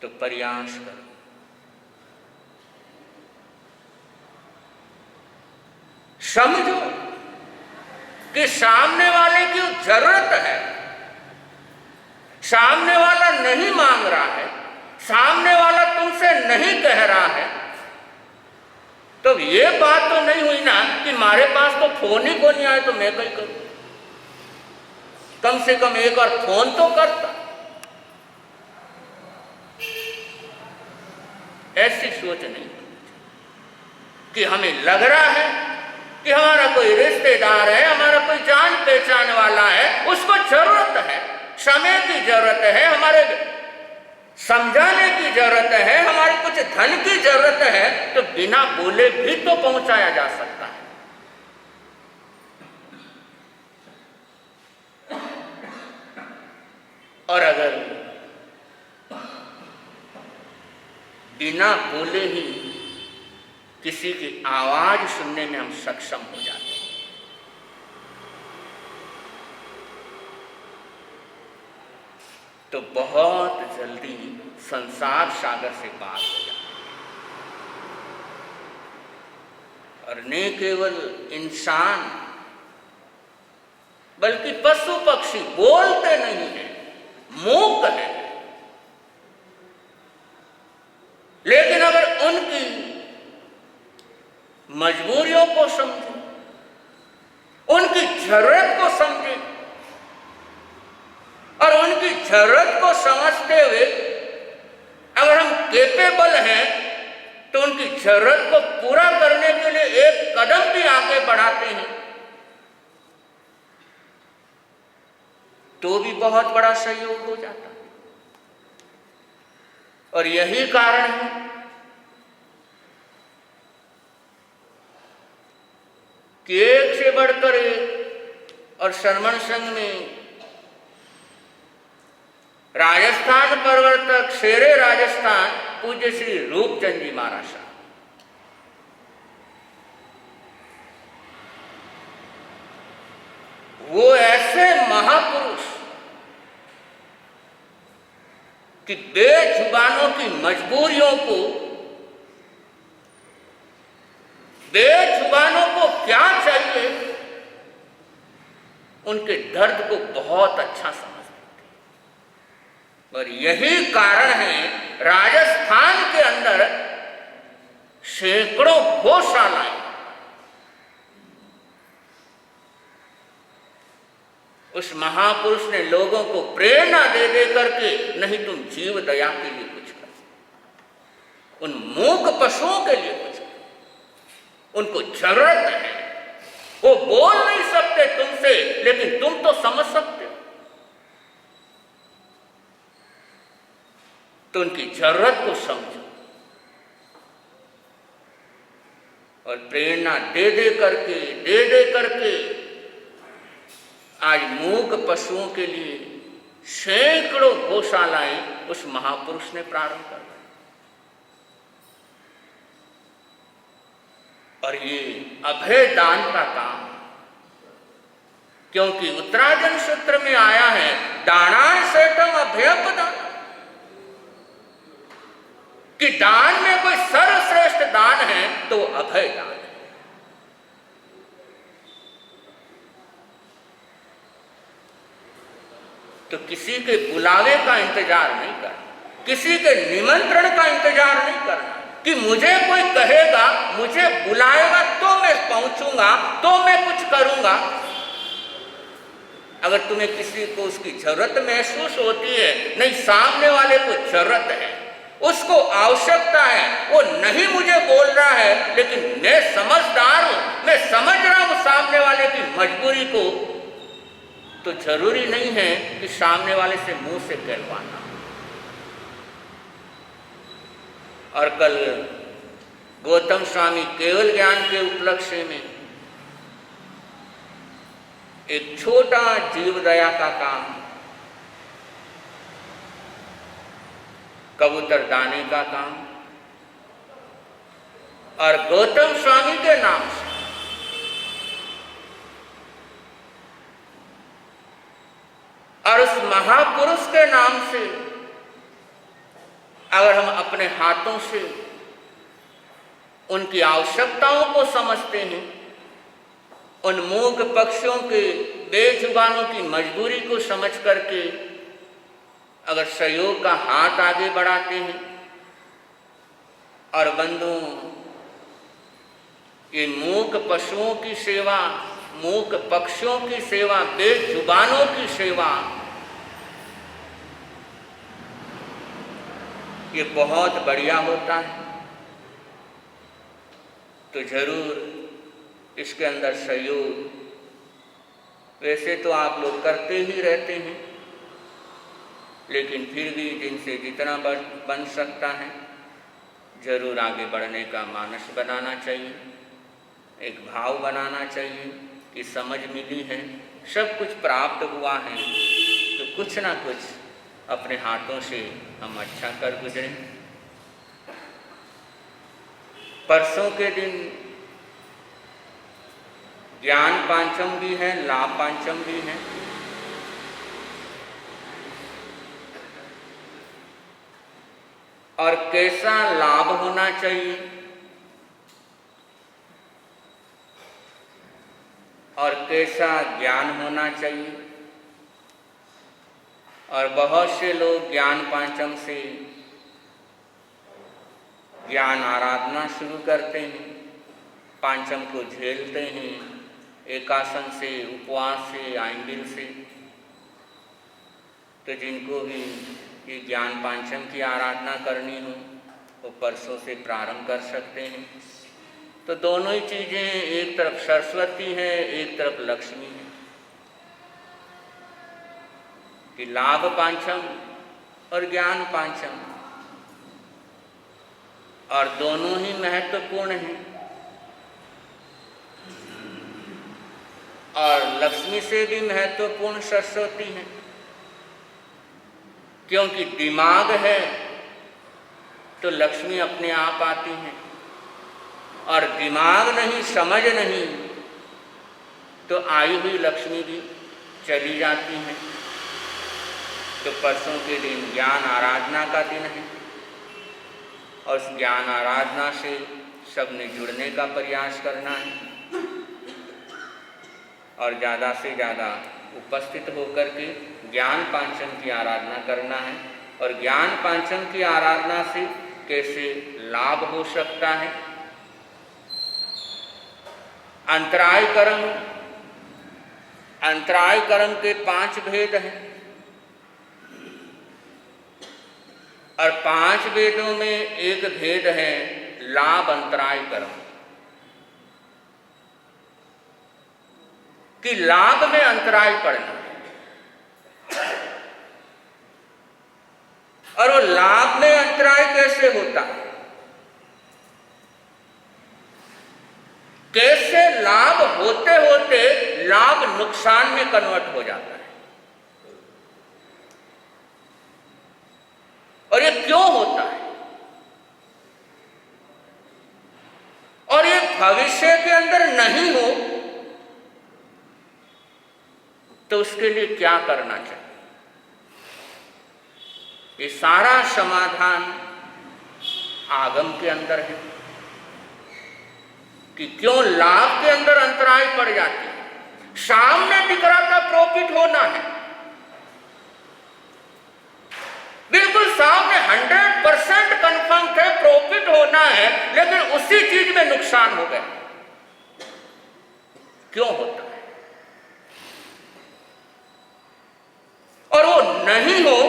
तो प्रयास करो समझो कि सामने वाले की जरूरत है, सामने वाला नहीं मांग रहा है, सामने वाला तुमसे नहीं कह रहा है, तो ये बात तो नहीं हुई ना कि हमारे पास तो फोन ही को नहीं आए तो मैं कहीं करूं। कम से कम एक बार फोन तो करता। ऐसी सोच नहीं कि हमें लग रहा है कि हमारा कोई रिश्तेदार है, हमारा कोई जान पहचान वाला है, उसको जरूरत है, समय की जरूरत है, हमारे समझाने की जरूरत है, हमारे कुछ धन की जरूरत है, तो बिना बोले भी तो पहुंचाया जा सकता है। और अगर बिना बोले ही किसी की आवाज सुनने में हम सक्षम हो जाते हैं, तो बहुत जल्दी संसार सागर से पार हो जाते हैं। और न केवल इंसान बल्कि पशु पक्षी बोलते नहीं हैं, मूक है, लेकिन अगर उनकी मजबूरियों को समझे, उनकी जरूरत को समझे और उनकी जरूरत को समझते हुए अगर हम कैपेबल हैं तो उनकी जरूरत को पूरा करने के लिए एक कदम भी आगे बढ़ाते हैं, तो भी बहुत बड़ा सहयोग हो जाता है। और यही कारण है कि एक से बढ़कर एक, और श्रमण संघ में राजस्थान प्रवर्तक शेरे राजस्थान पूज्य श्री रूपचंद जी महाराज साहब, वो ऐसे महापुरुष कि बेजुबानों की मजबूरियों को, बेजुबानों को क्या चाहिए, उनके दर्द को बहुत अच्छा समझते थे। और यही कारण है राजस्थान के अंदर सैकड़ों गौशालाएं, उस महापुरुष ने लोगों को प्रेरणा दे दे करके, नहीं तुम जीव दया के लिए कुछ करो, उन मूक पशुओं के लिए कुछ करो, उनको जरूरत है, वो बोल नहीं सकते तुमसे लेकिन तुम तो समझ सकते हो, तो उनकी जरूरत को समझो और प्रेरणा दे दे करके आज मूक पशुओं के लिए सैकड़ों गौशालाएं उस महापुरुष ने प्रारंभ कर दी। और ये अभय दान का काम, क्योंकि उत्तराजन सूत्र में आया है दानान सेठम अभयपदान, कि दान में कोई सर्वश्रेष्ठ दान है तो अभय दान है। तो किसी के बुलावे का इंतजार नहीं करना, किसी के निमंत्रण का इंतजार नहीं करना कि मुझे कोई कहेगा, मुझे बुलाएगा तो मैं पहुंचूंगा, तो मैं कुछ करूंगा। अगर तुम्हें किसी को उसकी जरूरत महसूस होती है, नहीं सामने वाले को जरूरत है, उसको आवश्यकता है, वो नहीं मुझे बोल रहा है लेकिन मैं समझदार हूं, मैं समझ रहा हूं सामने वाले की मजबूरी को, तो जरूरी नहीं है कि सामने वाले से मुंह से कहवाना। और कल गौतम स्वामी केवल ज्ञान के उपलक्ष्य में एक छोटा जीव दया का काम, कबूतर दाने का काम, और गौतम स्वामी के नाम से और उस महापुरुष के नाम से अगर हम अपने हाथों से उनकी आवश्यकताओं को समझते हैं उन मूक पक्षियों के बेजुबानों की मजबूरी को समझ करके अगर सहयोग का हाथ आगे बढ़ाते हैं और बंधुओं, ये मूक पशुओं की सेवा, मूक पक्षियों की सेवा, बेजुबानों की सेवा, ये बहुत बढ़िया होता है। तो जरूर इसके अंदर सहयोग, वैसे तो आप लोग करते ही रहते हैं, लेकिन फिर भी जिनसे जितना बन सकता है जरूर आगे बढ़ने का मानस बनाना चाहिए, एक भाव बनाना चाहिए कि समझ मिली है, सब कुछ प्राप्त हुआ है, तो कुछ ना कुछ अपने हाथों से हम अच्छा कर गुजरें। परसों के दिन ज्ञान पांचम भी है, लाभ पांचम भी है। और कैसा लाभ होना चाहिए और कैसा ज्ञान होना चाहिए। और बहुत से लोग ज्ञान पांचम से ज्ञान आराधना शुरू करते हैं, पांचम को झेलते हैं, एकासन से, उपवास से, आइंबिल से। तो जिनको भी ये ज्ञान पांचम की आराधना करनी हो वो परसों से प्रारंभ कर सकते हैं। तो दोनों ही चीज़ें, एक तरफ सरस्वती है, एक तरफ लक्ष्मी है, कि लाभ पांचम और ज्ञान पांचम, और दोनों ही महत्वपूर्ण हैं। और लक्ष्मी से भी महत्वपूर्ण सरस्वती है, क्योंकि दिमाग है तो लक्ष्मी अपने आप आती है, और दिमाग नहीं, समझ नहीं, तो आई हुई लक्ष्मी भी चली जाती है। तो परसों के दिन ज्ञान आराधना का दिन है, और उस ज्ञान आराधना से सबने जुड़ने का प्रयास करना है, और ज़्यादा से ज़्यादा उपस्थित होकर के ज्ञान पांचम की आराधना करना है। और ज्ञान पांचम की आराधना से कैसे लाभ हो सकता है। अंतराय कर्म, अंतराय कर्म के 5 भेद हैं, और 5 भेदों में एक भेद है लाभ अंतराय कर्म, कि लाभ में अंतराय पड़ना। और वो लाभ में अंतराय कैसे होता है, कैसे लाभ होते होते लाभ नुकसान में कन्वर्ट हो जाता है, और ये क्यों होता है, और ये भविष्य के अंदर नहीं हो तो उसके लिए क्या करना चाहिए। ये सारा समाधान आगम के अंदर है, कि क्यों लाभ के अंदर अंतराय पड़ जाती है। सामने दिख रहा था प्रॉफिट होना है, बिल्कुल सामने 100% कंफर्म थे प्रॉफिट होना है, लेकिन उसी चीज में नुकसान हो गया। क्यों होता है, और वो नहीं हो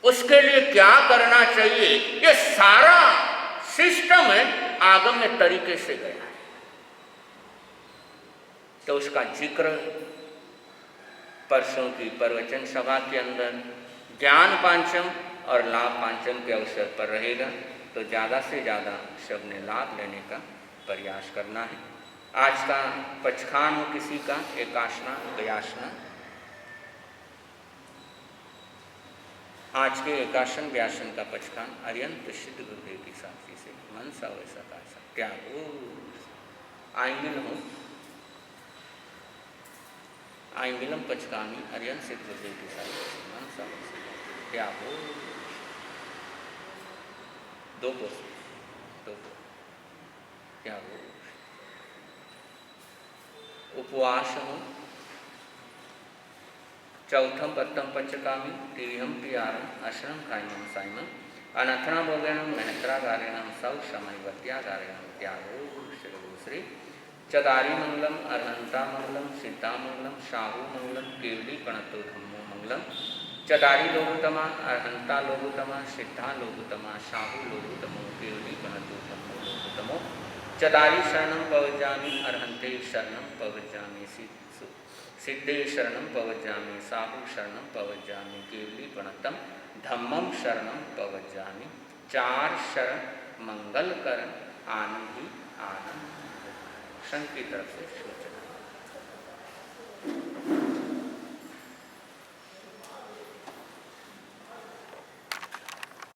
उसके लिए क्या करना चाहिए। ये सारा सिस्टम है आगम में तरीके से गया है, तो उसका जिक्र परसों की प्रवचन सभा के अंदर ज्ञान पांचम और लाभ पांचम के अवसर पर रहेगा। तो ज़्यादा से ज़्यादा सबने लाभ लेने का प्रयास करना है। आज का पचखान हो किसी का, एकासना, व्यासना, आज के एकासन व्यासन का पचखान अत्यंत सिद्ध गुरुदेव की साक्षी से मनसा वैसा कासा त्यागो। आइंगिल हो, आइंगिलम पचकामी अत्यंत सिद्ध गुरुदेव की साक्षी से मनसा वैसा त्यागो। 2 कोस त्यागो। उपवास हो, चौथम पत्तम पंचकामी, तिरिहम पियारम, अशरम कायमम साइमम, अनथना भोगनम, महत्रागारिणम, सौ समय वत्यागारिणम, त्यागो श्री चदारी मंगलम, अरहंता मंगलम, सीता मंगलम, शाहू मंगलम, केवली प्रणतो धम्मो मंगलम, चदारी लोगोत्तमा, अरहंता लोगोत्तमा, सिद्धा लोगोत्तमा, शाहू लोगोत्तमो, केवली प्रणतो धम्मो लोगोत्तमो, चदारी शरणम पवज्जामि, अरहंते शरणम पवज्जामि, सिद्धे शरणम पवज्जामि, साहू शरणम पवज्जामि, केवली प्रणतम धम्मम शरणम पवज्जामि। 4 शरण मंगल करण, आनंद ही आनंद। संघ की तरफ से